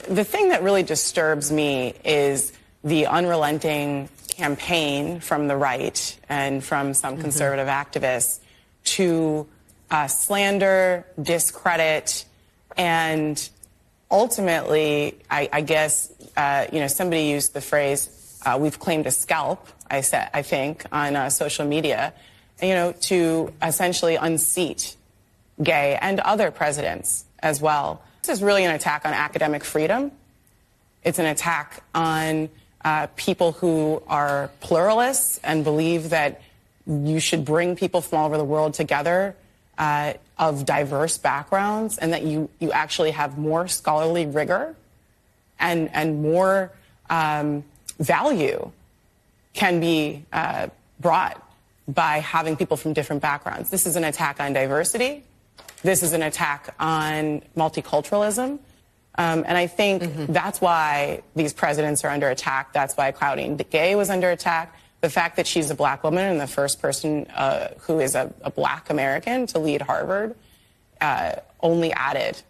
The thing that really disturbs me is the unrelenting campaign from the right and from some conservative activists to slander, discredit, and ultimately, I guess, somebody used the phrase, we've claimed a scalp, I think, on social media, to essentially unseat Gay and other presidents as well. This is really an attack on academic freedom. It's an attack on people who are pluralists and believe that you should bring people from all over the world together of diverse backgrounds, and that you actually have more scholarly rigor and more value can be brought by having people from different backgrounds. This is an attack on diversity. This is an attack on multiculturalism. And I think that's why these presidents are under attack. That's why Claudine Gay was under attack. The fact that she's a black woman and the first person who is a black American to lead Harvard only added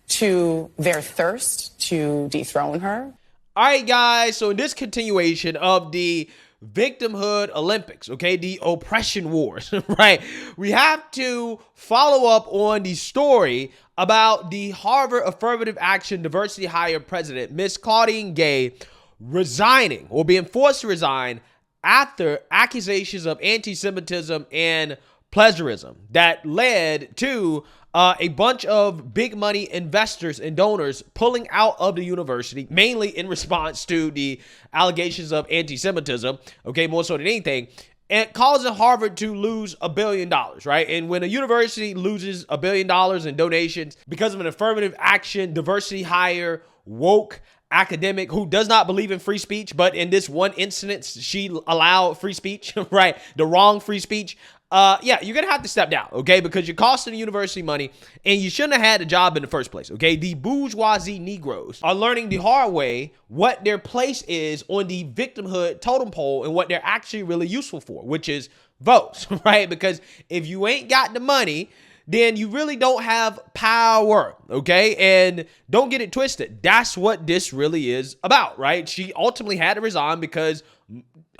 to their thirst to dethrone her. All right, guys. So in this continuation of the victimhood Olympics, okay, the oppression wars, right? We have to follow up on the story about the Harvard Affirmative Action Diversity Hire president, Miss Claudine Gay, resigning or being forced to resign after accusations of anti-Semitism and plagiarism that led to a bunch of big money investors and donors pulling out of the university, mainly in response to the allegations of anti-Semitism, okay, more so than anything, and causing Harvard to lose $1 billion, right? And when a university loses $1 billion in donations because of an affirmative action, diversity hire, woke academic who does not believe in free speech, but in this one instance, she allowed free speech, right? The wrong free speech. Yeah, you're going to have to step down, okay? Because you're costing the university money and you shouldn't have had a job in the first place, okay? The bourgeoisie Negroes are learning the hard way what their place is on the victimhood totem pole and what they're actually really useful for, which is votes, right? Because if you ain't got the money, then you really don't have power, okay? And don't get it twisted. That's what this really is about, right? She ultimately had to resign because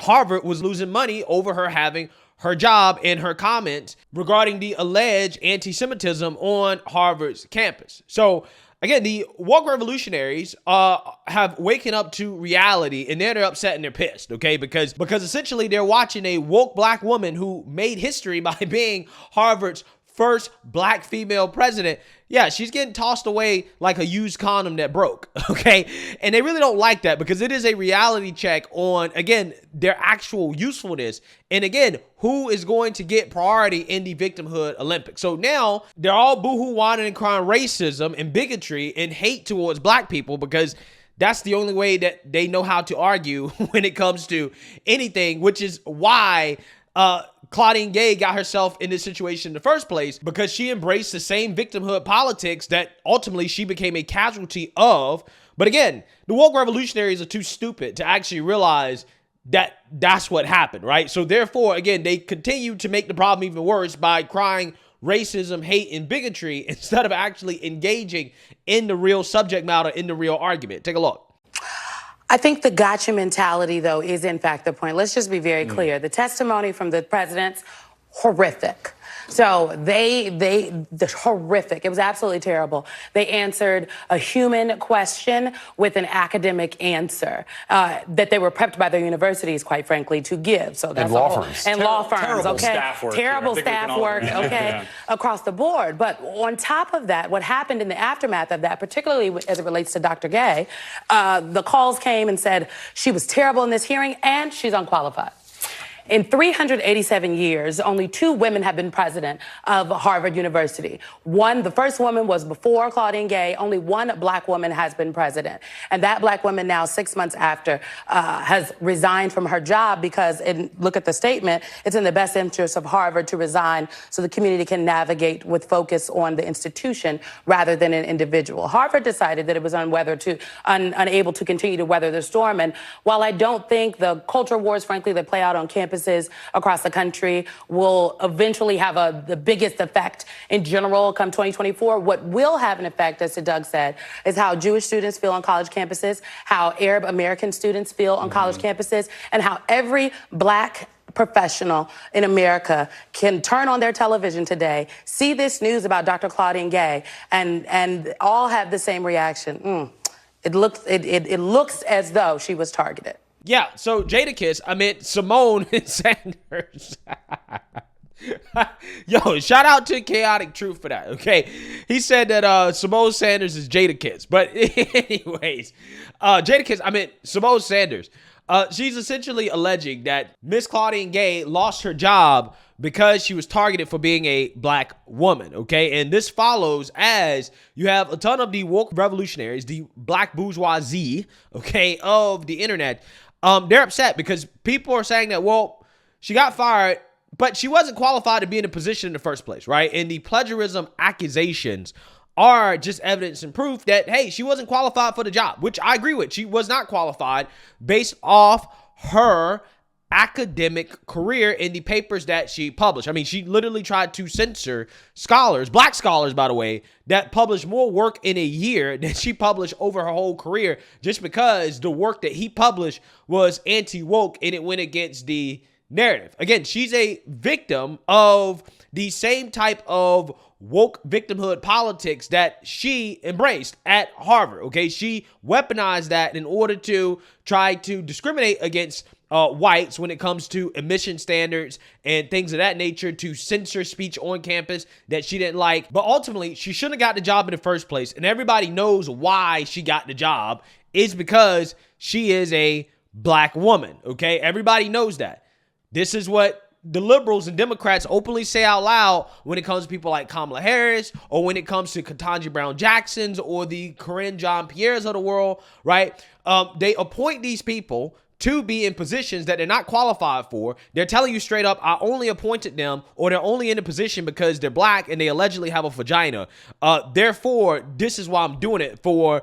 Harvard was losing money over her having her job and her comments regarding the alleged anti-Semitism on Harvard's campus. So again, the woke revolutionaries have waken up to reality, and they're upset and they're pissed, okay? Because essentially they're watching a woke black woman who made history by being Harvard's first black female president. Yeah, she's getting tossed away like a used condom that broke, okay? And they really don't like that because it is a reality check on, again, their actual usefulness. And again, who is going to get priority in the victimhood Olympics. So now they're all boohoo whining and crying racism and bigotry and hate towards black people because that's the only way that they know how to argue when it comes to anything, which is why Claudine Gay got herself in this situation in the first place, because she embraced the same victimhood politics that ultimately she became a casualty of. But again, the woke revolutionaries are too stupid to actually realize that that's what happened, right? So therefore, again, they continue to make the problem even worse by crying racism, hate, and bigotry instead of actually engaging in the real subject matter, in the real argument. Take a look. I think the gotcha mentality, though, is in fact the point. Let's just be very clear. The testimony from the presidents, horrific. So the horrific. It was absolutely terrible. They answered a human question with an academic answer that they were prepped by their universities, quite frankly, to give. So that's and law firms. And law firms, terrible okay? Staff work terrible staff work, okay, yeah. across the board. But on top of that, what happened in the aftermath of that, particularly as it relates to Dr. Gay, the calls came and said she was terrible in this hearing and she's unqualified. In 387 years, only 2 women have been president of Harvard University. The first woman was before Claudine Gay. Only 1 black woman has been president. And that black woman now, 6 months after, has resigned from her job because, and look at the statement, it's in the best interest of Harvard to resign so the community can navigate with focus on the institution rather than an individual. Harvard decided that it was unable to continue to weather the storm. And while I don't think the culture wars, frankly, that play out on campus campuses across the country will eventually have the biggest effect in general come 2024. What will have an effect, as Doug said, is how Jewish students feel on college campuses, how Arab American students feel on college campuses, and how every Black professional in America can turn on their television today, see this news about Dr. Claudine Gay, and all have the same reaction. It looks as though she was targeted. Yeah, so Jadakiss, I meant Simone Sanders. Yo, shout out to Chaotic Truth for that, okay? He said that Simone Sanders is Jadakiss. But anyways, Jadakiss, I meant Simone Sanders. She's essentially alleging that Miss Claudine Gay lost her job because she was targeted for being a Black woman, okay? And this follows as you have a ton of the woke revolutionaries, the Black bourgeoisie, okay, of the internet. They're upset because people are saying that, well, she got fired, but she wasn't qualified to be in a position in the first place, right? And the plagiarism accusations are just evidence and proof that, hey, she wasn't qualified for the job, which I agree with. She was not qualified based off her academic career in the papers that she published. I mean, she literally tried to censor scholars, Black scholars, by the way, that published more work in a year than she published over her whole career, just because the work that he published was anti-woke and it went against the narrative. Again, she's a victim of the same type of woke victimhood politics that she embraced at Harvard, okay? She weaponized that in order to try to discriminate against whites when it comes to admission standards and things of that nature, to censor speech on campus that she didn't like. But ultimately, she shouldn't have got the job in the first place, and everybody knows why she got the job. It's because she is a Black woman, okay? Everybody knows that. This is what the liberals and Democrats openly say out loud when it comes to people like Kamala Harris, or when it comes to Ketanji Brown Jacksons or the Corinne Jean-Pierres of the world, right? They appoint these people to be in positions that they're not qualified for. They're telling you straight up, I only appointed them, or they're only in a position because they're Black and they allegedly have a vagina. Therefore, this is why I'm doing it, for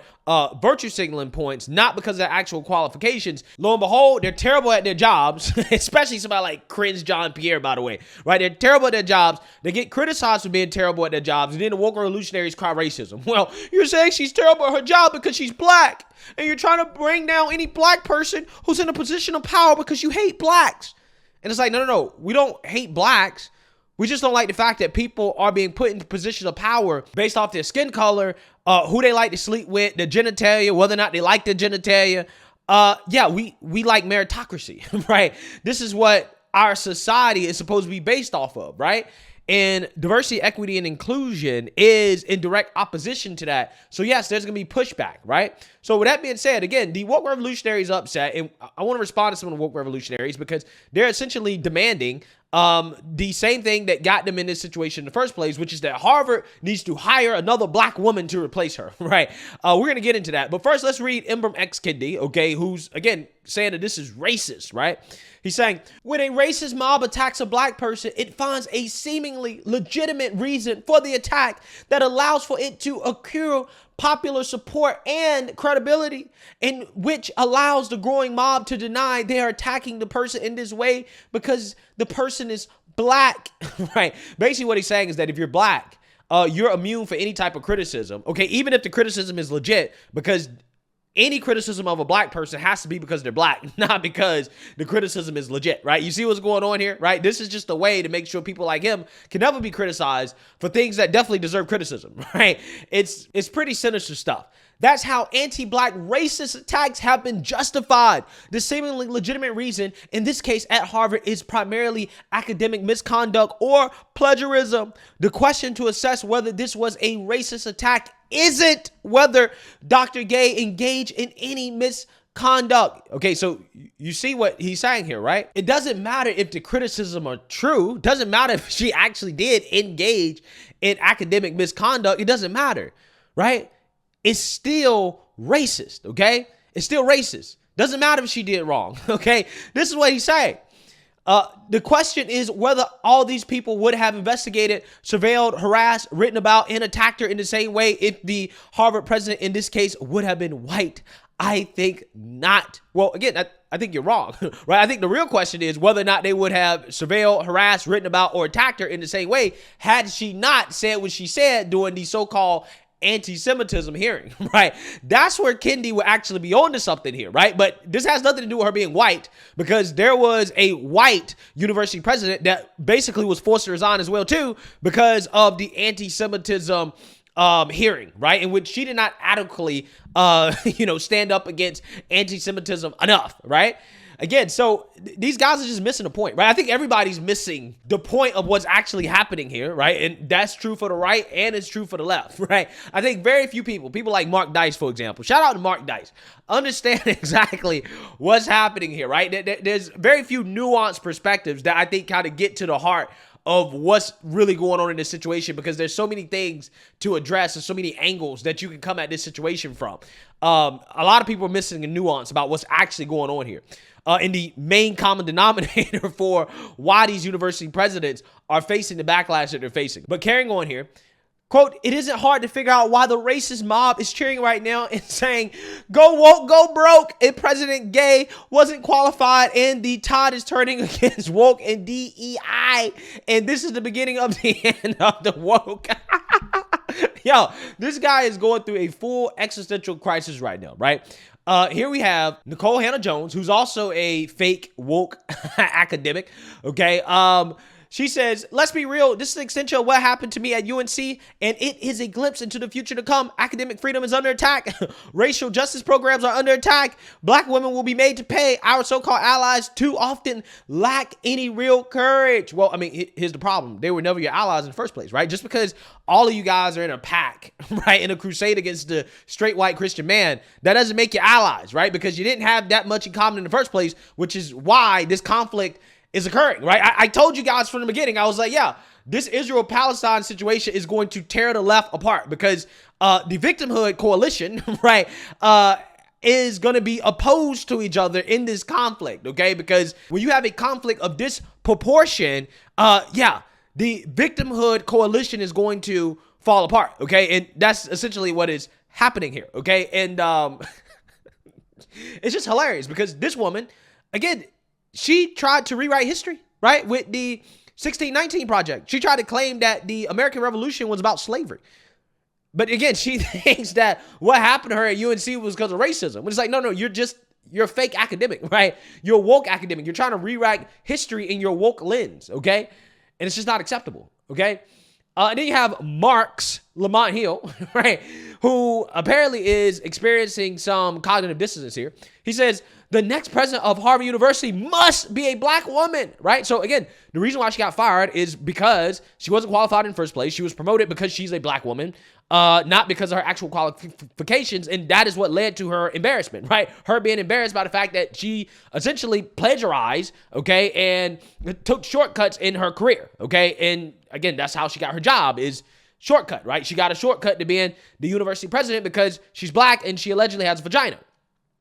virtue signaling points, not because of their actual qualifications. Lo and behold, they're terrible at their jobs, especially somebody like Corinne Jean-Pierre, by the way, right? They're terrible at their jobs. They get criticized for being terrible at their jobs, and then the woke revolutionaries cry racism. Well, you're saying she's terrible at her job because she's Black, and you're trying to bring down any Black person who's in a position of power because you hate Blacks. And it's like, no, we don't hate Blacks. We just don't like the fact that people are being put into positions of power based off their skin color, who they like to sleep with, their genitalia, whether or not they like their genitalia. Yeah, we like meritocracy, right? This is what our society is supposed to be based off of, right? And diversity, equity, and inclusion is in direct opposition to that. So yes, there's going to be pushback, right? So with that being said, again, the woke revolutionaries are upset, and I want to respond to some of the woke revolutionaries because they're essentially demanding the same thing that got them in this situation in the first place, which is that Harvard needs to hire another Black woman to replace her, right? We're going to get into that. But first, let's read Ibram X. Kendi, okay, who's, again, saying that this is racist, right? He's saying, when a racist mob attacks a Black person, it finds a seemingly legitimate reason for the attack that allows for it to accrue popular support and credibility, in which allows the growing mob to deny they are attacking the person in this way because the person is Black, right? Basically what he's saying is that if you're Black, you're immune for any type of criticism, okay? Even if the criticism is legit, because any criticism of a Black person has to be because they're Black, not because the criticism is legit, right? You see what's going on here, right? This is just a way to make sure people like him can never be criticized for things that definitely deserve criticism, right? It's pretty sinister stuff. That's how anti-Black racist attacks have been justified. The seemingly legitimate reason, in this case at Harvard, is primarily academic misconduct or plagiarism. The question to assess whether this was a racist attack isn't whether Dr. Gay engaged in any misconduct. Okay, so you see what he's saying here, right? It doesn't matter if the criticism are true. It doesn't matter if she actually did engage in academic misconduct. It doesn't matter, right? It's still racist, okay? It's still racist. Doesn't matter if she did wrong, okay? This is what he's saying. The question is whether all these people would have investigated, surveilled, harassed, written about, and attacked her in the same way if the Harvard president in this case would have been white. I think not. Well, again, I think you're wrong, right? I think the real question is whether or not they would have surveilled, harassed, written about, or attacked her in the same way had she not said what she said during the so-called anti-Semitism hearing, right? That's where Kendi would actually be onto something here, right? But this has nothing to do with her being white, because there was a white university president that basically was forced to resign as well too because of the anti-Semitism hearing, right? In which she did not adequately, stand up against anti-Semitism enough, right? Again, so these guys are just missing the point, right? I think everybody's missing the point of what's actually happening here, right? And that's true for the right and it's true for the left, right? I think very few people like Mark Dice, for example, shout out to Mark Dice, understand exactly what's happening here, right? There's very few nuanced perspectives that I think kind of get to the heart of what's really going on in this situation, because there's so many things to address and so many angles that you can come at this situation from. A lot of people are missing a nuance about what's actually going on here. And the main common denominator for why these university presidents are facing the backlash that they're facing. But carrying on here, quote, "It isn't hard to figure out why the racist mob is cheering right now and saying, go woke, go broke, if President Gay wasn't qualified and the tide is turning against woke and DEI. And this is the beginning of the end of the woke." Yo, this guy is going through a full existential crisis right now, right? Here we have Nicole Hannah-Jones, who's also a fake woke academic, okay? She says, "Let's be real. This is an extension of what happened to me at UNC, and it is a glimpse into the future to come. Academic freedom is under attack. Racial justice programs are under attack. Black women will be made to pay. Our so-called allies too often lack any real courage." Well, I mean, here's the problem. They were never your allies in the first place, right? Just because all of you guys are in a pack, right, in a crusade against the straight white Christian man, that doesn't make you allies, right? Because you didn't have that much in common in the first place, which is why this conflict is occurring, right? I told you guys from the beginning, I was like, yeah, this Israel-Palestine situation is going to tear the left apart, because the victimhood coalition, right, is going to be opposed to each other in this conflict, okay? Because when you have a conflict of this proportion, the victimhood coalition is going to fall apart, okay? And that's essentially what is happening here, okay? And it's just hilarious because this woman, again, she tried to rewrite history, right? With the 1619 Project. She tried to claim that the American Revolution was about slavery. But again, she thinks that what happened to her at UNC was because of racism. It's like, no, you're a fake academic, right? You're a woke academic. You're trying to rewrite history in your woke lens, okay? And it's just not acceptable, okay? And then you have Marx Lamont Hill, right, who apparently is experiencing some cognitive dissonance here. He says, "The next president of Harvard University must be a black woman," right? So again, the reason why she got fired is because she wasn't qualified in the first place. She was promoted because she's a black woman, not because of her actual qualifications. And that is what led to her embarrassment, right? Her being embarrassed by the fact that she essentially plagiarized, okay, and took shortcuts in her career, okay? And again, that's how she got her job, is shortcut, right? She got a shortcut to being the university president because she's black and she allegedly has a vagina,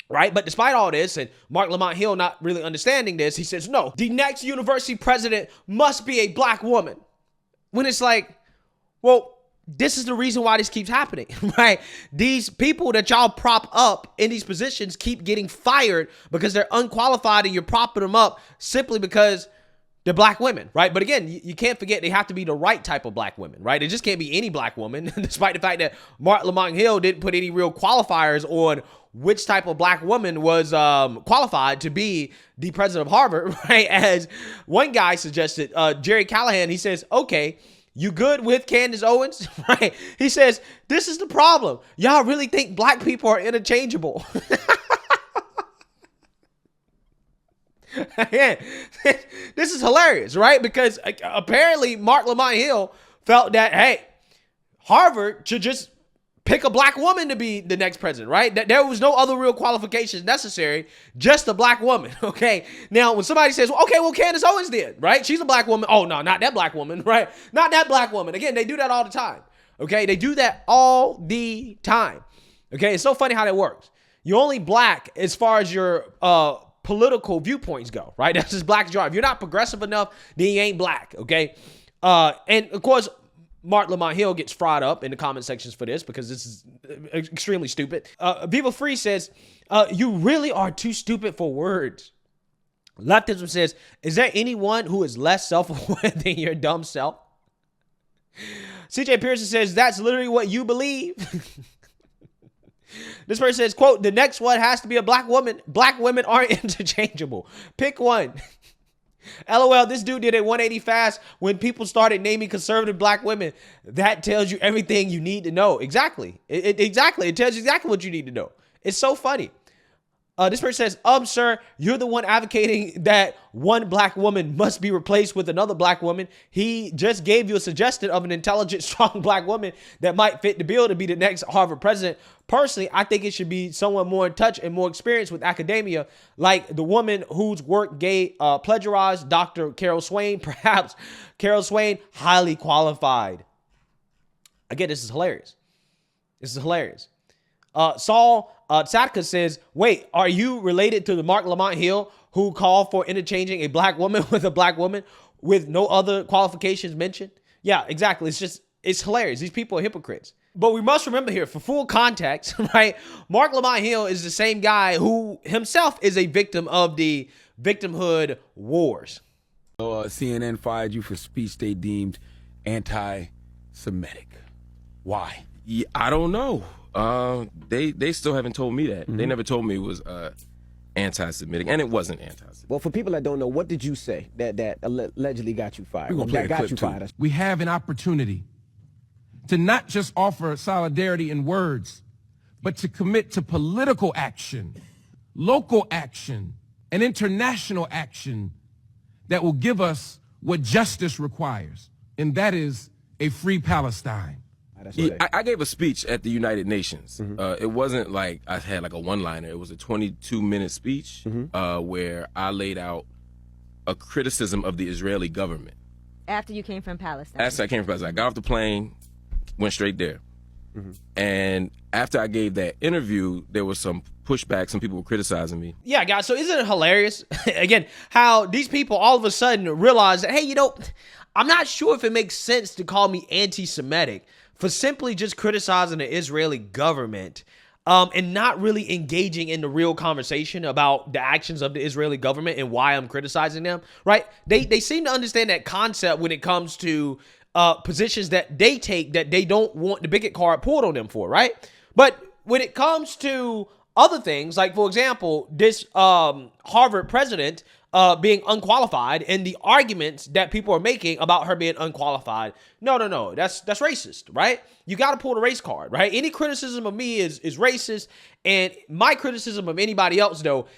right? But despite all this, and Mark Lamont Hill not really understanding this, he says, no, the next university president must be a black woman. When it's like, well, this is the reason why this keeps happening, right? These people that y'all prop up in these positions keep getting fired because they're unqualified, and you're propping them up simply because they're black women, right? But again, you can't forget they have to be the right type of black women, right? It just can't be any black woman, despite the fact that Mark Lamont Hill didn't put any real qualifiers on which type of black woman was qualified to be the president of Harvard, right? As one guy suggested, Jerry Callahan, he says, okay, you good with Candace Owens, right? He says, this is the problem. Y'all really think black people are interchangeable. Yeah, this is hilarious, right? Because apparently Mark Lamont Hill felt that, hey, Harvard should just pick a black woman to be the next president, right? That there was no other real qualifications necessary, just a black woman, okay? Now, when somebody says, well, okay, well, Candace Owens did, right? She's a black woman. Oh, no, not that black woman, right? Not that black woman. Again, they do that all the time, okay? They do that all the time, okay? It's so funny how that works. You're only black as far as your political viewpoints go, right? That's just black as you are. If you're not progressive enough, then you ain't black, okay? And of course, Mark Lamont Hill gets fried up in the comment sections for this because this is extremely stupid. Viva Free says, you really are too stupid for words. Leftism says, is there anyone who is less self-aware than your dumb self? CJ Pearson says, that's literally what you believe. This person says, quote, the next one has to be a black woman. Black women aren't interchangeable. Pick one. LOL, this dude did a 180 fast when people started naming conservative black women. That tells you everything you need to know. Exactly. Exactly. It tells you exactly what you need to know. It's so funny. This person says, sir, you're the one advocating that one black woman must be replaced with another black woman. He just gave you a suggestion of an intelligent, strong black woman that might fit the bill to be the next Harvard president. Personally, I think it should be someone more in touch and more experienced with academia, like the woman whose work Gay plagiarized, Dr. Carol Swain. Perhaps Carol Swain, highly qualified. Again, this is hilarious. This is hilarious. Saul Satka says, wait, are you related to the Mark Lamont Hill who called for interchanging a black woman with a black woman with no other qualifications mentioned? Yeah, exactly. It's hilarious. These people are hypocrites. But we must remember here, for full context, right? Mark Lamont Hill is the same guy who himself is a victim of the victimhood wars. CNN fired you for speech they deemed anti-Semitic. Why? Yeah, I don't know. They still haven't told me that. They never told me it was anti-Semitic, and it wasn't anti-Semitic. Well, for people that don't know, what did you say that allegedly got you fired? We're gonna play a clip too. We have an opportunity to not just offer solidarity in words, but to commit to political action, local action, and international action that will give us what justice requires, and that is a free Palestine. Yeah, I gave a speech at the United Nations. It wasn't like I had like a one-liner. It was a 22-minute speech where I laid out a criticism of the Israeli government. After you came from Palestine? After I came from Palestine. I got off the plane, went straight there. And after I gave that interview, there was some pushback. Some people were criticizing me. Yeah, guys, so isn't it hilarious, again, how these people all of a sudden realize that, hey, I'm not sure if it makes sense to call me anti-Semitic for simply just criticizing the Israeli government and not really engaging in the real conversation about the actions of the Israeli government and why I'm criticizing them, right? They seem to understand that concept when it comes to positions that they take that they don't want the bigot card pulled on them for, right? But when it comes to other things, like, for example, this Harvard president being unqualified and the arguments that people are making about her being unqualified. No. That's racist, right? You got to pull the race card, right? Any criticism of me is racist. And my criticism of anybody else, though,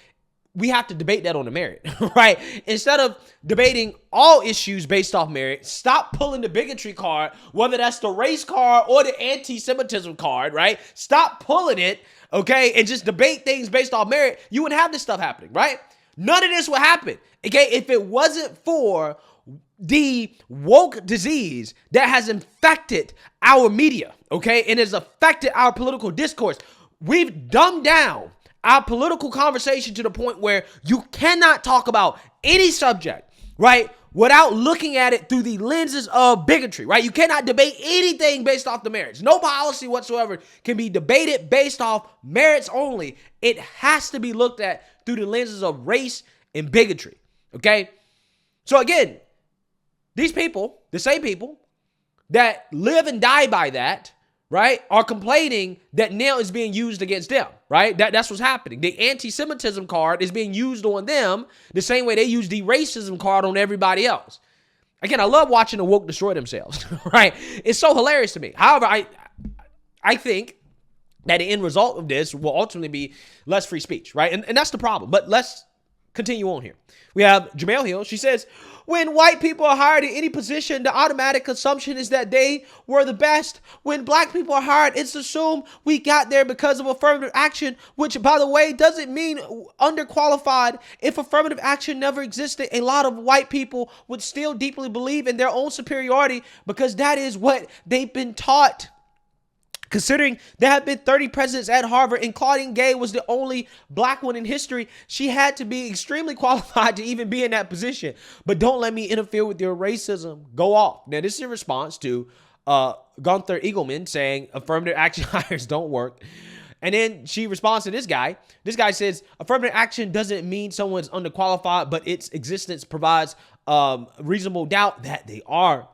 we have to debate that on the merit, right? Instead of debating all issues based off merit, stop pulling the bigotry card, whether that's the race card or the anti-Semitism card, right? Stop pulling it, okay? And just debate things based off merit. You wouldn't have this stuff happening, right? None of this would happen, okay, if it wasn't for the woke disease that has infected our media, okay, and has affected our political discourse. We've dumbed down our political conversation to the point where you cannot talk about any subject, right, without looking at it through the lenses of bigotry, right? You cannot debate anything based off the merits. No policy whatsoever can be debated based off merits only. It has to be looked at through the lenses of race and bigotry, okay? So again, these people, the same people that live and die by that, right, are complaining that now is being used against them, right? That's what's happening. The anti-Semitism card is being used on them the same way they use the racism card on everybody else. Again, I love watching the woke destroy themselves, right? It's so hilarious to me. However, I think that the end result of this will ultimately be less free speech, right? And that's the problem. But let's continue on here. We have Jamel Hill. She says, when white people are hired in any position, the automatic assumption is that they were the best. When black people are hired, it's assumed we got there because of affirmative action, which, by the way, doesn't mean underqualified. If affirmative action never existed, a lot of white people would still deeply believe in their own superiority because that is what they've been taught. Considering there have been 30 presidents at Harvard and Claudine Gay was the only black one in history, she had to be extremely qualified to even be in that position. But don't let me interfere with your racism. Go off. Now, this is in response to Gunther Eagleman saying affirmative action hires don't work. And then she responds to this guy. This guy says, affirmative action doesn't mean someone's underqualified, but its existence provides reasonable doubt that they are.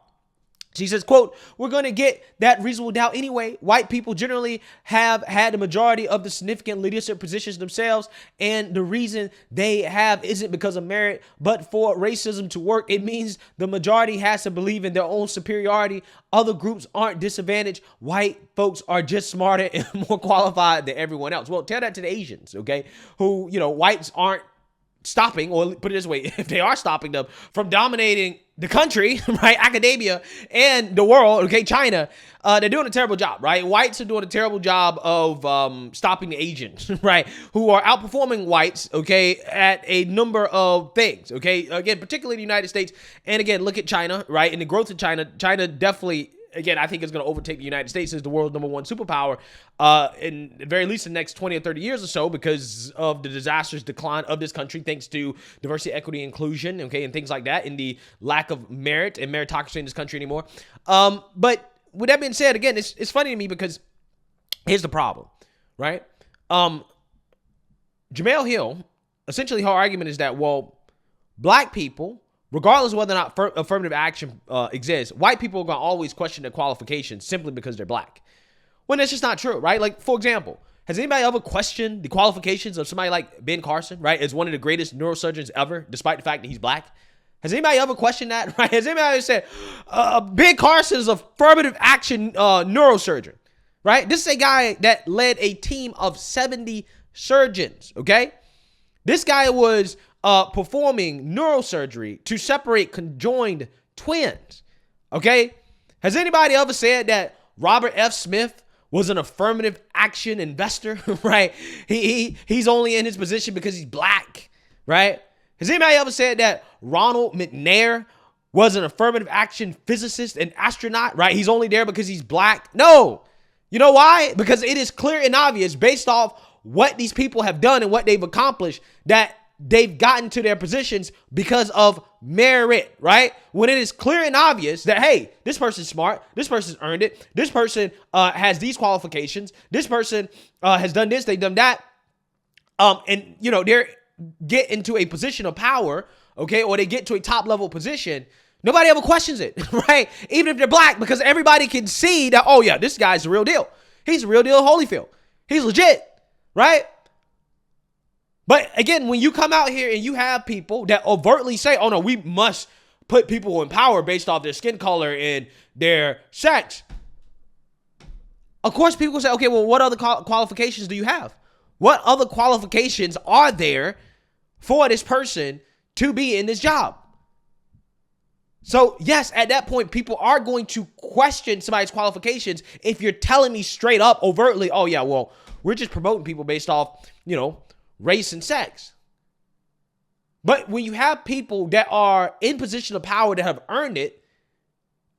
She says, quote, we're going to get that reasonable doubt anyway. White people generally have had the majority of the significant leadership positions themselves. And the reason they have isn't because of merit, but for racism to work, it means the majority has to believe in their own superiority. Other groups aren't disadvantaged. White folks are just smarter and more qualified than everyone else. Well, tell that to the Asians, okay, who, whites aren't stopping, or put it this way, if they are stopping them from dominating the country, right, academia and the world, okay, China, they're doing a terrible job, right? Whites are doing a terrible job of stopping the Asians, right, who are outperforming whites, okay, at a number of things, okay, again, particularly the United States, and again, look at China, right, and the growth of China definitely, again, I think it's going to overtake the United States as the world's #1 superpower in the very least the next 20 or 30 years or so, because of the disastrous decline of this country thanks to diversity, equity, inclusion, okay, and things like that, and the lack of merit and meritocracy in this country anymore. But with that being said, again, it's funny to me because here's the problem, right? Jamel Hill, essentially her argument is that, well, black people, regardless of whether or not affirmative action exists, white people are going to always question their qualifications simply because they're black. When that's just not true, right? Like, for example, has anybody ever questioned the qualifications of somebody like Ben Carson, right, as one of the greatest neurosurgeons ever, despite the fact that he's black? Has anybody ever questioned that, right? Has anybody ever said, Ben Carson is an affirmative action neurosurgeon, right? This is a guy that led a team of 70 surgeons, okay? This guy was performing neurosurgery to separate conjoined twins, okay? Has anybody ever said that Robert F. Smith was an affirmative action investor, right? He's only in his position because he's black, right? Has anybody ever said that Ronald McNair was an affirmative action physicist and astronaut, right? He's only there because he's black? No. You know why? Because it is clear and obvious based off what these people have done and what they've accomplished that they've gotten to their positions because of merit, right? When it is clear and obvious that, hey, this person's smart, this person's earned it, this person has these qualifications, this person has done this, they've done that, and, they're get into a position of power, okay, or they get to a top level position, nobody ever questions it, right? Even if they're black, because everybody can see that, oh yeah, this guy's the real deal. He's the real deal Holyfield. He's legit, right? But again, when you come out here and you have people that overtly say, oh no, we must put people in power based off their skin color and their sex. Of course, people say, okay, well, what other qualifications do you have? What other qualifications are there for this person to be in this job? So yes, at that point, people are going to question somebody's qualifications if you're telling me straight up, overtly, oh yeah, well, we're just promoting people based off, race and sex. But when you have people that are in position of power that have earned it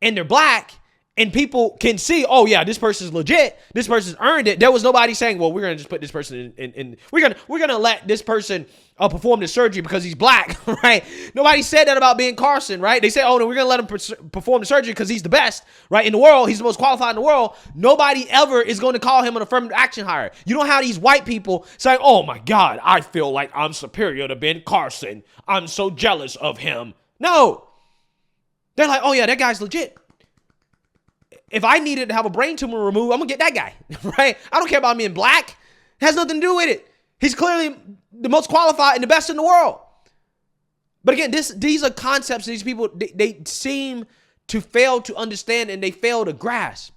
and they're black and people can see, oh yeah, this person's legit, this person's earned it. There was nobody saying, well, we're going to just put this person in we're going to let this person perform the surgery because he's black, right? Nobody said that about Ben Carson, right? They said, oh no, we're going to let him perform the surgery because he's the best, right, in the world. He's the most qualified in the world. Nobody ever is going to call him an affirmative action hire. You don't have these white people saying, oh my God, I feel like I'm superior to Ben Carson. I'm so jealous of him. No. They're like, oh yeah, that guy's legit. If I needed to have a brain tumor removed, I'm going to get that guy, right? I don't care about being black. It has nothing to do with it. He's clearly the most qualified and the best in the world. But again, these are concepts these people, they seem to fail to understand and they fail to grasp.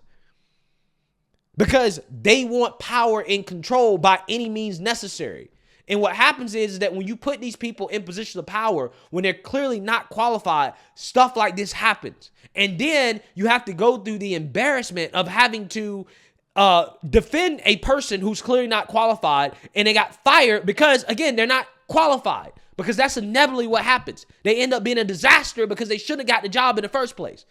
Because they want power and control by any means necessary. And what happens is that when you put these people in position of power, when they're clearly not qualified, stuff like this happens. And then you have to go through the embarrassment of having to defend a person who's clearly not qualified and they got fired because, again, they're not qualified. Because that's inevitably what happens. They end up being a disaster because they shouldn't have got the job in the first place.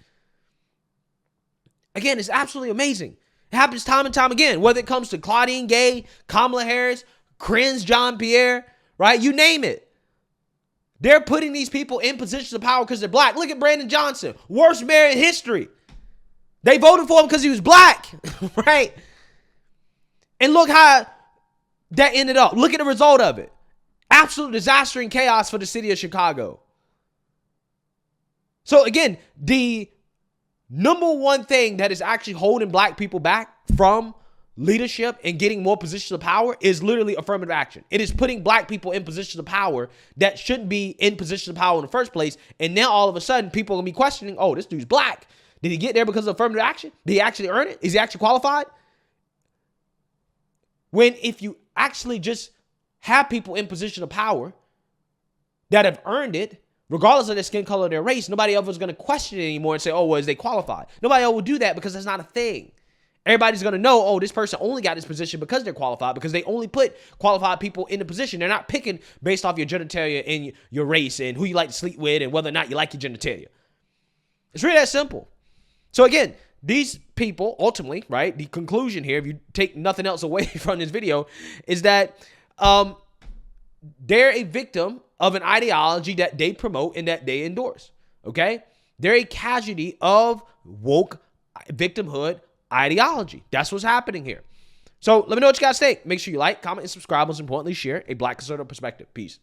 Again, it's absolutely amazing. It happens time and time again, whether it comes to Claudine Gay, Kamala Harris, Krenz Jean-Pierre, right? You name it. They're putting these people in positions of power because they're black. Look at Brandon Johnson, worst mayor in history. They voted for him because he was black, right? And look how that ended up. Look at the result of it. Absolute disaster and chaos for the city of Chicago. So again, the number one thing that is actually holding black people back from leadership and getting more positions of power is literally affirmative action. It is putting black people in positions of power that shouldn't be in positions of power in the first place. And now all of a sudden people are going to be questioning, oh, this dude's black. Did he get there because of affirmative action? Did he actually earn it? Is he actually qualified? When if you actually just have people in position of power that have earned it, regardless of their skin color or their race, nobody ever is going to question it anymore and say, oh, well, is they qualified? Nobody else will do that because that's not a thing. Everybody's going to know, oh, this person only got this position because they're qualified, because they only put qualified people in the position. They're not picking based off your genitalia and your race and who you like to sleep with and whether or not you like your genitalia. It's really that simple. So again, these people ultimately, right, the conclusion here, if you take nothing else away from this video, is that they're a victim of an ideology that they promote and that they endorse, okay? They're a casualty of woke victimhood ideology. That's what's happening here. So let me know what you guys think. Make sure you like, comment, and subscribe. Most importantly, share a Black conservative perspective. Peace.